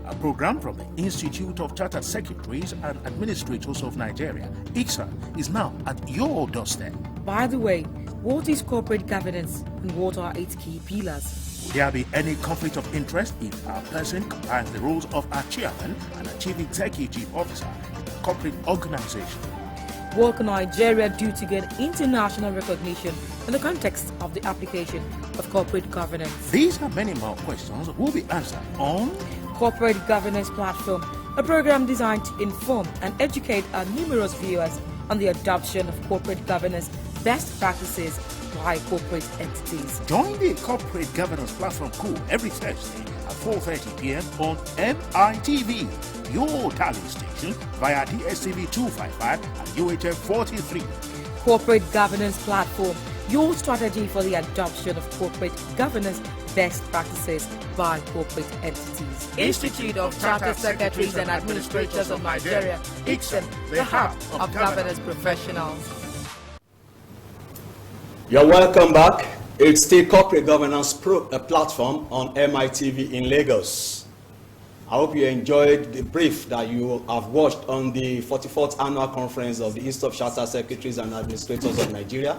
a program from the Institute of Chartered Secretaries and Administrators of Nigeria, Icsan, is now at your doorstep. By the way, what is corporate governance and what are its key pillars? Will there be any conflict of interest if our person combines the roles of our chairman and a chief executive officer in a corporate organization? What can Nigeria do to get international recognition in the context of the application of corporate governance? These and many more questions will be answered on Corporate Governance Platform, a program designed to inform and educate our numerous viewers on the adoption of corporate governance best practices by corporate entities. Join the Corporate Governance Platform crew every Thursday at 4:30 p.m. on MITV, your talent station, via DSTV 255 and UHF 43. Corporate Governance Platform, your strategy for the adoption of corporate governance best practices by corporate entities. Institute of Chartered Secretaries and Administrators of Nigeria, Icsan, the hub of governance professionals. You're welcome back. It's the Corporate Governance Platform on MITV in Lagos. I hope you enjoyed the brief that you have watched on the 44th Annual Conference of the Institute of Chartered Secretaries and Administrators of Nigeria.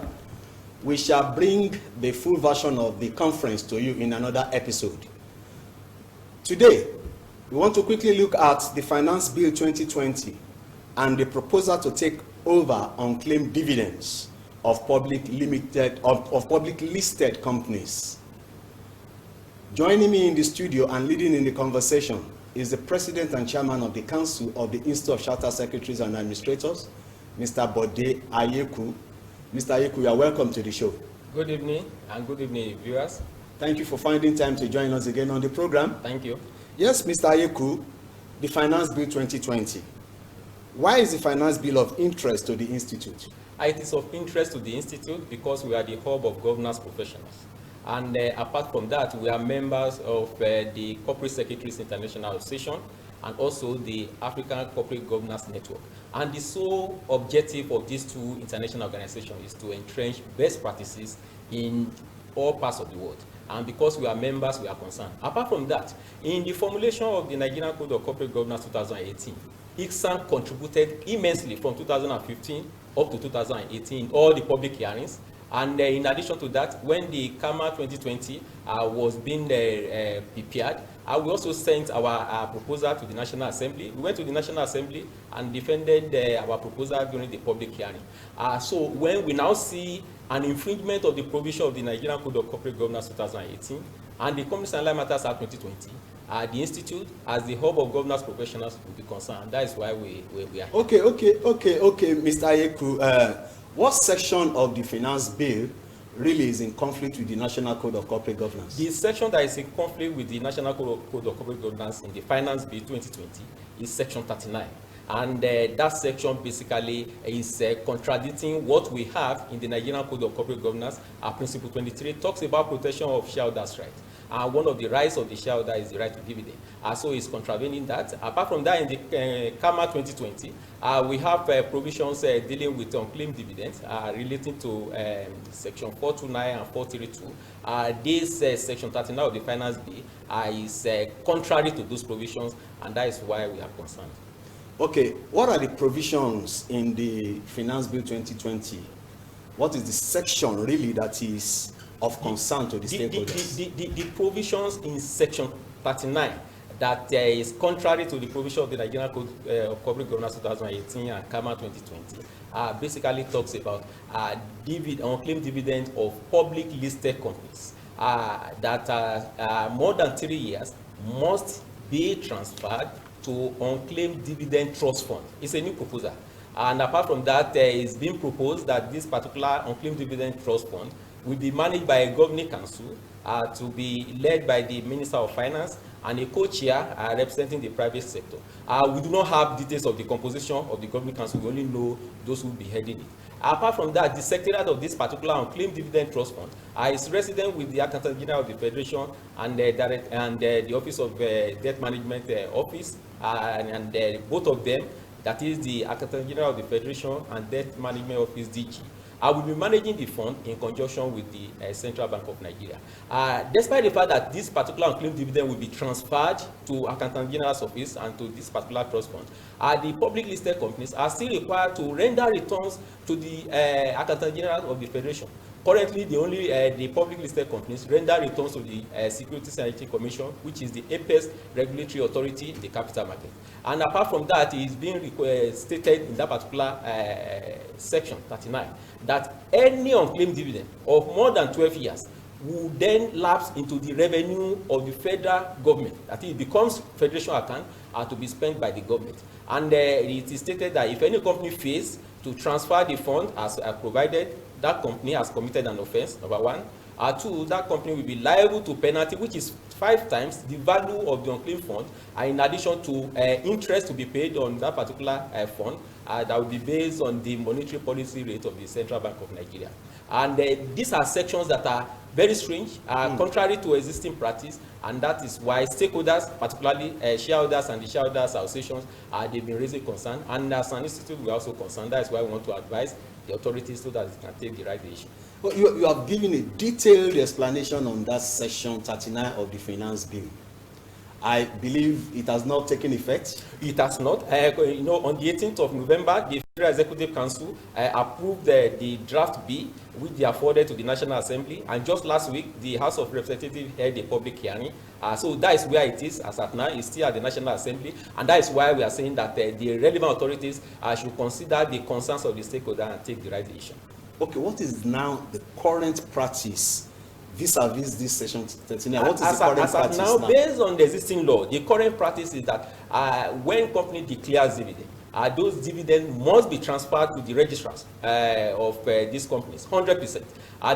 We shall bring the full version of the conference to you in another episode. Today, we want to quickly look at the Finance Bill 2020 and the proposal to take over unclaimed dividends of public listed companies. Joining me in the studio and leading in the conversation is the President and Chairman of the Council of the Institute of Chartered Secretaries and Administrators, Mr. Bode Ayeku. Mr. Ayeku, you are welcome to the show. Good evening, and good evening, viewers. Thank you for finding time to join us again on the program. Thank you. Yes, Mr. Ayeku, the Finance Bill 2020. Why is the Finance Bill of interest to the Institute? It is of interest to the Institute because we are the hub of governance professionals. And apart from that, we are members of the Corporate Secretaries International Association and also the African Corporate Governance Network. And the sole objective of these two international organizations is to entrench best practices in all parts of the world. And because we are members, we are concerned. Apart from that, in the formulation of the Nigerian Code of Corporate Governance 2018, Icsan contributed immensely from 2015 up to 2018 in all the public hearings. And in addition to that, when the CAMA 2020 was being prepared, we also sent our proposal to the National Assembly. We went to the National Assembly and defended our proposal during the public hearing. So when we now see an infringement of the provision of the Nigerian Code of Corporate Governance 2018 and the Companies and Allied Matters Act 2020, the Institute, as the hub of governance professionals, will be concerned. That is why we are here. Okay, Mr. Ayeku. What section of the Finance Bill really is in conflict with the National Code of Corporate Governance? The section that is in conflict with the National Code of Corporate Governance in the Finance Bill 2020 is Section 39. And that section basically is contradicting what we have in the Nigerian Code of Corporate Governance. Principle 23 talks about protection of shareholders' rights. One of the rights of the shareholder is the right to dividend. So it's contravening that. Apart from that, in the CAMA 2020, we have provisions dealing with unclaimed dividends relating to Section 429 and 432. This Section 39 of the Finance Bill is contrary to those provisions, and that is why we are concerned. Okay, what are the provisions in the Finance Bill 2020? What is the section really that is of concern to the stakeholders? The provisions in Section 39 that is contrary to the provision of the Nigerian Code of Corporate Governance 2018 and CAMA 2020 basically talks about unclaimed dividend of public listed companies that are more than 3 years must be transferred to unclaimed dividend trust fund. It's a new proposal. And apart from that, it's been proposed that this particular unclaimed dividend trust fund will be managed by a governing council to be led by the Minister of Finance and a co-chair representing the private sector. We do not have details of the composition of the governing council. We only know those who will be heading it. Apart from that, the secretariat of this particular unclaimed dividend trust fund is resident with the Accountant General of the Federation and the Office of Debt Management Office, and both of them, that is the Accountant General of the Federation and Debt Management Office, DG, I will be managing the fund in conjunction with the Central Bank of Nigeria. Despite the fact that this particular unclaimed dividend will be transferred to Accountant General's office and to this particular trust fund, the public listed companies are still required to render returns to the Accountant General of the Federation. Currently, the public listed companies render returns to the Securities and Exchange Commission, which is the apex regulatory authority in the capital market. And apart from that, it is being stated in that particular section 39 that any unclaimed dividend of more than 12 years will then lapse into the revenue of the federal government. That it becomes federation account to be spent by the government. And it is stated that if any company fails to transfer the fund as provided, that company has committed an offense, number one. Two, that company will be liable to penalty, which is 5 times the value of the unclaimed fund, in addition to interest to be paid on that particular fund that will be based on the monetary policy rate of the Central Bank of Nigeria. And these are sections that are very strange, contrary to existing practice, and that is why stakeholders, particularly shareholders and the shareholders associations, they've been raising concern, and as an institute, we are also concerned. That is why we want to advise the authorities so that they can take the right decision. Well, you have given a detailed explanation on that section 39 of the Finance Bill. I believe it has not taken effect. It has not. On the 18th of November, the Federal Executive Council approved the draft bill, which they forwarded to the National Assembly. And just last week, the House of Representatives held a public hearing. So that is where it is as at now. It's still at the National Assembly. And that is why we are saying that the relevant authorities should consider the concerns of the stakeholder and take the right decision. Okay, what is now the current practice vis-a-vis this section 39? What is the current practice now? Based on the existing law, the current practice is that when company declares dividend, those dividends must be transferred to the registrars of these companies, 100%.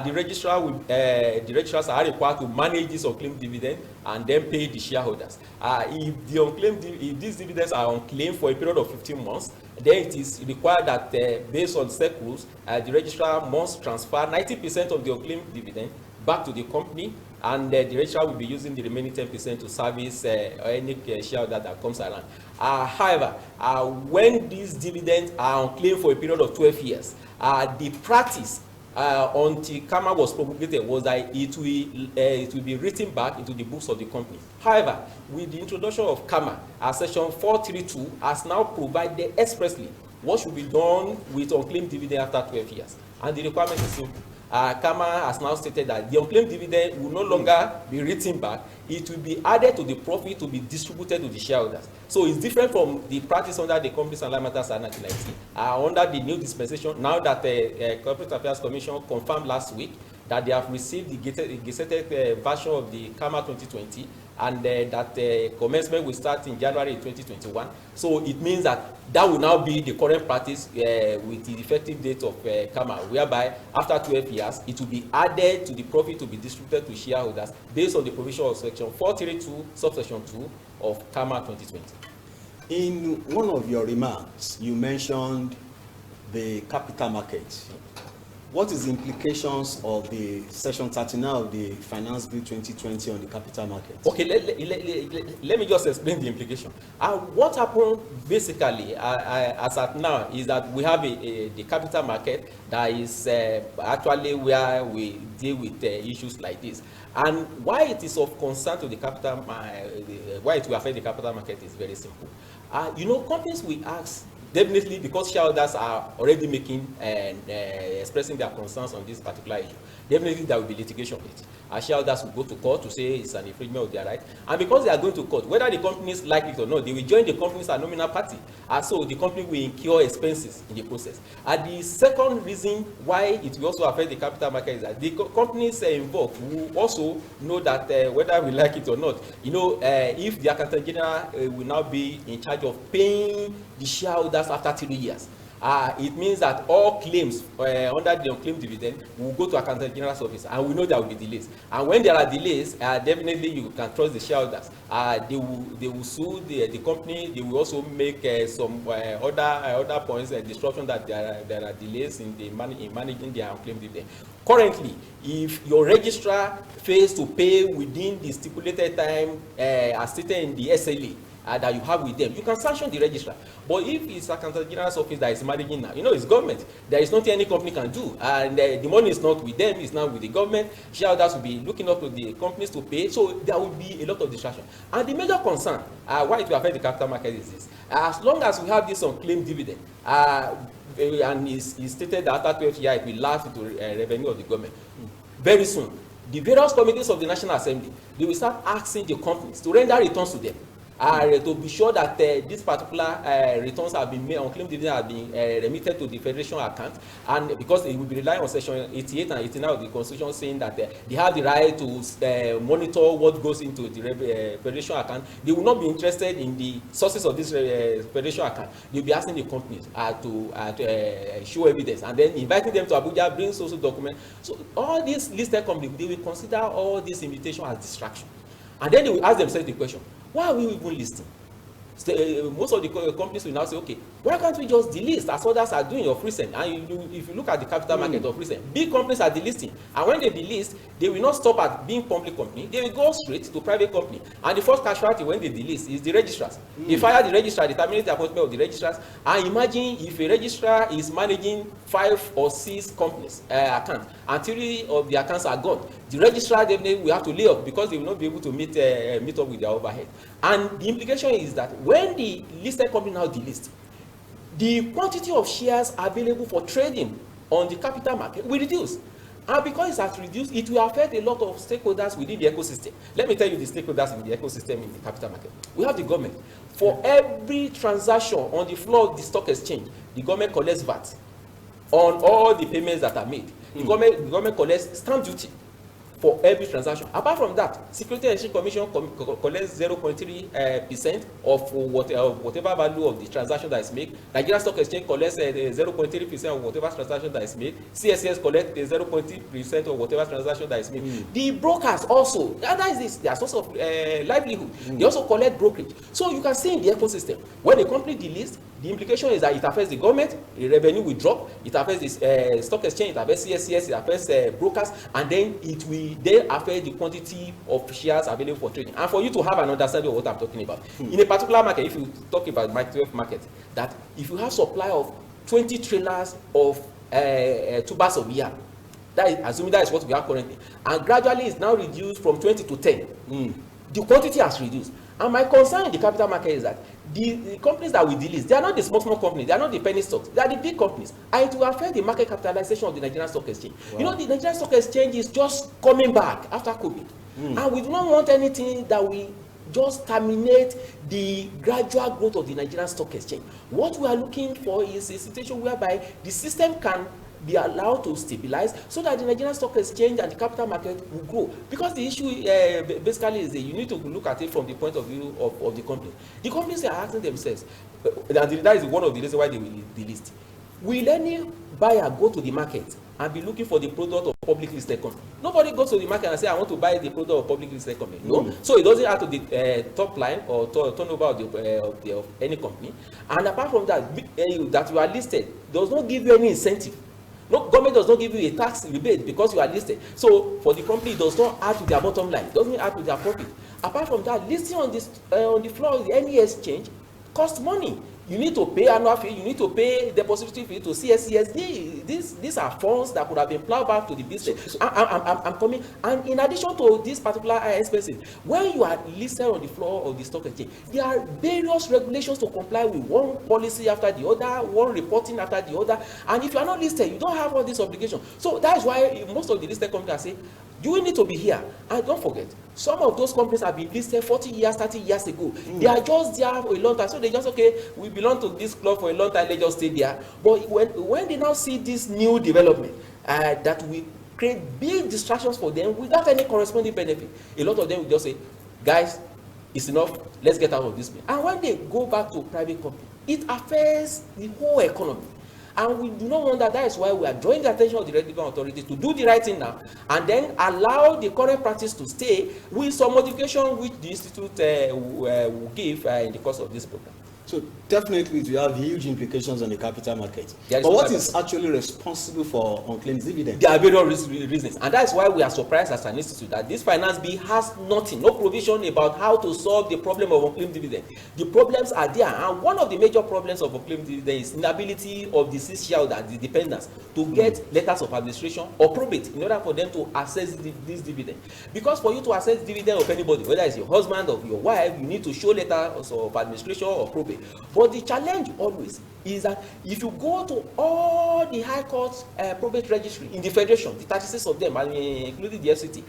The registrars are required to manage this unclaimed dividend and then pay the shareholders. If these dividends are unclaimed for a period of 15 months, then it is required that, based on SEC rules, the registrar must transfer 90% of the unclaimed dividend back to the company, and the registrar will be using the remaining 10% to service any shareholder that comes around. However, when these dividends are unclaimed for a period of 12 years, the practice until KAMA was promulgated was that it will be written back into the books of the company. However, with the introduction of KAMA, section 432 has now provided expressly what should be done with unclaimed dividend after 12 years. And the requirement is simple. KAMA has now stated that the unclaimed dividend will no longer be written back. It will be added to the profit to be distributed to the shareholders. So it's different from the practice under the Companies and Land Matters Act 1990. Under the new dispensation, now that the Corporate Affairs Commission confirmed last week that they have received the gazetted version of the KAMA 2020, and that commencement will start in January 2021. So it means that will now be the current practice with the effective date of KAMA, whereby after 12 years, it will be added to the profit to be distributed to shareholders based on the provision of section 432, subsection 2 of KAMA 2020. In one of your remarks, you mentioned the capital market. What is the implications of the section 39 of the Finance Bill 2020 on the capital market? Okay, let me just explain the implication. What happened basically as at now is that we have the capital market that is actually where we deal with issues like this. And why it is of concern to the capital, why it will affect the capital market is very simple. Companies will ask, definitely because shareholders are already making and expressing their concerns on this particular issue, definitely there will be litigation on it. Our shareholders will go to court to say it's an infringement of their right. And because they are going to court, whether the companies like it or not, they will join the companies as nominal party. And so the company will incur expenses in the process. And the second reason why it will also affect the capital market is that the companies involved will also know that whether we like it or not, if the Accountant General will now be in charge of paying the shareholders after 3 years, it means that all claims under the unclaimed dividend will go to Accountant General's office, and we know there will be delays. And when there are delays, definitely you can trust the shareholders. They will sue the company. They will also make some other points disruption that there are delays in managing their unclaimed dividend. Currently, if your registrar fails to pay within the stipulated time as stated in the SLA, that you have with them, you can sanction the registrar. But if it's a Accountant General's office that is managing now, it's government. There is nothing any company can do, and the money is not with them, it's now with the government. Shareholders will be looking up to the companies to pay, so there will be a lot of distraction. And the major concern, why it will affect the capital market is this: as long as we have this unclaimed dividend, and it's stated that after 12 years it will last into revenue of the government, very soon the various committees of the National Assembly, they will start asking the companies to render returns to them, to be sure that these particular returns have been made, unclaimed dividend have been remitted to the Federation account, and because it will be relying on Section 88 and 89 of the Constitution, saying that they have the right to monitor what goes into the Federation account. They will not be interested in the sources of this Federation account. They will be asking the companies to show evidence, and then inviting them to Abuja, bring social documents. So all these listed companies, they will consider all this invitation as distraction, and then they will ask themselves the question: why are we even listing? Most of the companies will now say, okay, why can't we just delist as others are doing of recent? And if you look at the capital market of recent, big companies are delisting. And when they delist, they will not stop at being public company. They will go straight to private company. And the first casualty when they delist is the registrars. They fire the registrar, they terminate the appointment of the registrars. And imagine if a registrar is managing 5 or 6 companies accounts, and 3 of the accounts are gone. The registrar definitely will have to lay off because they will not be able to meet up with their overhead. And the implication is that when the listed company now delist, the quantity of shares available for trading on the capital market will reduce. And because it has reduced, it will affect a lot of stakeholders within the ecosystem. Let me tell you the stakeholders in the ecosystem in the capital market. We have the government. For every transaction on the floor of the stock exchange, the government collects VAT on all the payments that are made. The government collects stamp duty for every transaction. Apart from that, Security and Exchange Commission collects 0.3% of whatever value of the transaction that is made. Nigeria Stock Exchange collects 0.3% of whatever transaction that is made. CSCS collects 0.3% of whatever transaction that is made. The brokers also, that is this, their source of livelihood. They also collect brokerage. So you can see in the ecosystem, when a company delists, the implication is that it affects the government, the revenue will drop, it affects the stock exchange, it affects CSCS, it affects brokers, and then it will then affect the quantity of shares available for trading. And for you to have an understanding of what I'm talking about, in a particular market, if you talk about microwave market, that if you have supply of 20 trailers of tubers of yam, that is, assuming that is what we have currently, and gradually it's now reduced from 20 to 10, the quantity has reduced. And my concern in the capital market is that the companies that we delist, they are not the small companies, they are not the penny stocks, they are the big companies. And it will affect the market capitalization of the Nigerian Stock Exchange. Wow. The Nigerian Stock Exchange is just coming back after COVID. And we do not want anything that will just terminate the gradual growth of the Nigerian Stock Exchange. What we are looking for is a situation whereby the system can be allowed to stabilize so that the Nigerian Stock Exchange and the capital market will grow. Because the issue basically is that you need to look at it from the point of view of the company. The companies are asking themselves, and that is one of the reasons why they will delist. Will any buyer go to the market and be looking for the product of public listed company? Nobody goes to the market and say, I want to buy the product of public listed company. No. So it doesn't add to the top line or turnover of any company. And apart from that, that you are listed does not give you any incentive. No, government does not give you a tax rebate because you are listed. So for the company, it does not add to their bottom line. It doesn't add to their profit. Apart from that, listing on the floor of any exchange costs money. You need to pay annual fee, you need to pay depository fee to CSCS. These are funds that could have been plowed back to the business. I'm coming. And in addition to these particular expenses, when you are listed on the floor of the stock exchange, there are various regulations to comply with, one policy after the other, one reporting after the other. And if you are not listed, you don't have all these obligations. So that's why most of the listed companies are saying, you need to be here. And don't forget, some of those companies have been listed 40 years, 30 years ago. They are just there for a long time. So they just, okay, we belong to this club for a long time, they just stay there. But when they now see this new development that will create big distractions for them without any corresponding benefit, a lot of them will just say, guys, it's enough, let's get out of this. And when they go back to private company, it affects the whole economy. And we do not want that. That is why we are drawing the attention of the relevant authorities to do the right thing now, and then allow the current practice to stay with some modification which the institute will give in the course of this program. So definitely it will have huge implications on the capital market. But what is actually responsible for unclaimed dividends? There are various reasons, and that's why we are surprised as an institute that this finance bill has nothing, no provision about how to solve the problem of unclaimed dividend. The problems are there, and one of the major problems of unclaimed dividend is inability of the deceased shareholder, the dependents, to get letters of administration or probate in order for them to access this dividend. Because for you to access dividend of anybody, whether it's your husband or your wife, you need to show letters of administration or probate. But the challenge always is that if you go to all the high court probate registry in the federation, the 36 of them, including the FCT,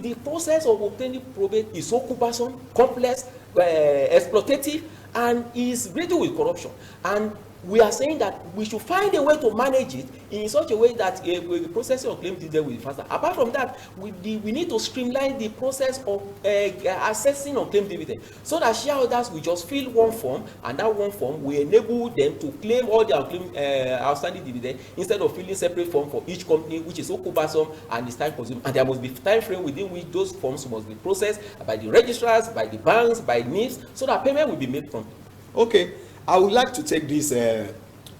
the process of obtaining probate is so cumbersome, complex, exploitative, and is riddled with corruption. And we are saying that we should find a way to manage it in such a way that the processing of claim dividend will be faster. Apart from that, we need to streamline the process of assessing of claim dividend so that shareholders will just fill one form, and that one form will enable them to claim all their outstanding dividend instead of filling separate form for each company, which is so cumbersome and is time consuming. And there must be time frame within which those forms must be processed by the registrars, by the banks, by NIFs, so that payment will be made promptly. Okay. I would like to take these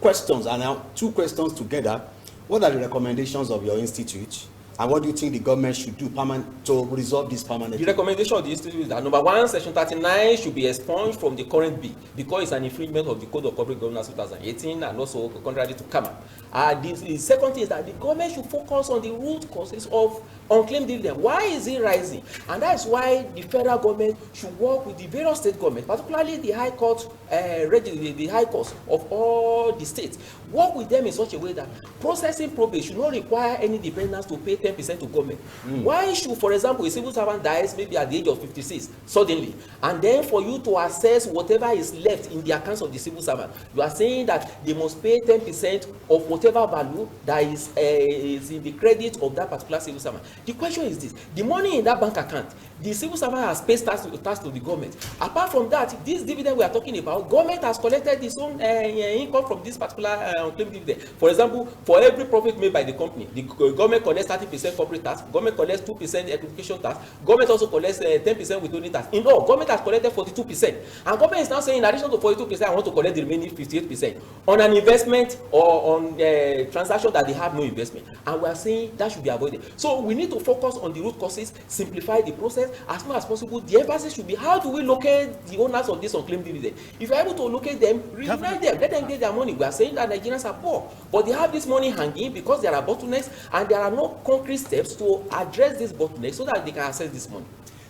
questions and now two questions together. What are the recommendations of your institute, and what do you think the government should do to resolve this permanently? The recommendation of the institute is that number one, section 39 should be expunged from the current bill because it's an infringement of the Code of Corporate Governance 2018 and also contrary to CAMA. The second thing is that the government should focus on the root causes of unclaimed dividend. Why is it rising? And that's why the federal government should work with the various state governments, particularly the high court, the high courts of all the states. Work with them in such a way that processing probate should not require any dependents to pay 10% to government. Why should, for example, a civil servant dies maybe at the age of 56 suddenly, and then for you to assess whatever is left in the accounts of the civil servant, you are saying that they must pay 10% of whatever value that is in the credit of that particular civil servant. The question is this: the money in that bank account, the civil servant has paid tax to the government. Apart from that, this dividend we are talking about, government has collected its own income from this particular unclaimed dividend. For example, for every profit made by the company, the government collects 30% corporate tax, government collects 2% education tax, government also collects 10% withholding tax. In all, government has collected 42%, and government is now saying in addition to 42%, I want to collect the remaining 58% on an investment or on a transaction that they have no investment. And we are saying that should be avoided. So we need to focus on the root causes, simplify the process as much as possible. The emphasis should be how do we locate the owners of this unclaimed dividend? If you're able to locate them, reunite them, let them get their money. We are saying that Nigerians are poor, but they have this money hanging because there are bottlenecks and there are no concrete steps to address these bottlenecks so that they can access this money.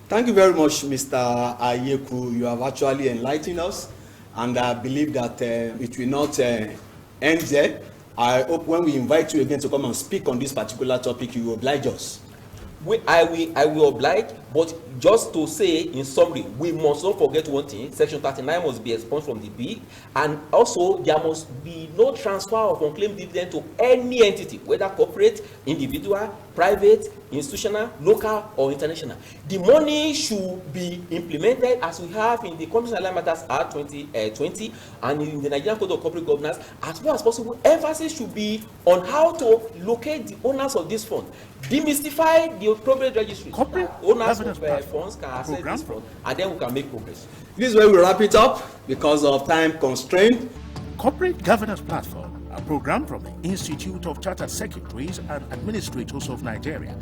Thank you very much, Mr. Ayeku. You have actually enlightened us, and I believe that it will not end there. I hope when we invite you again to come and speak on this particular topic, you will oblige us. I will oblige, but just to say in summary, we must not forget one thing: section 39 must be expunged from the bill, and also there must be no transfer of unclaimed dividend to any entity, whether corporate, individual, private, institutional, local, or international. The money should be implemented as we have in the Companies and Allied Matters Act 2020 and in the Nigerian Code of Corporate Governance. As far as possible, emphasis should be on how to locate the owners of this fund, demystify the appropriate registry, owners of funds can access this fund, and then we can make progress. This is where we wrap it up because of time constraint. Corporate Governance Platform, a program from the Institute of Chartered Secretaries and Administrators of Nigeria.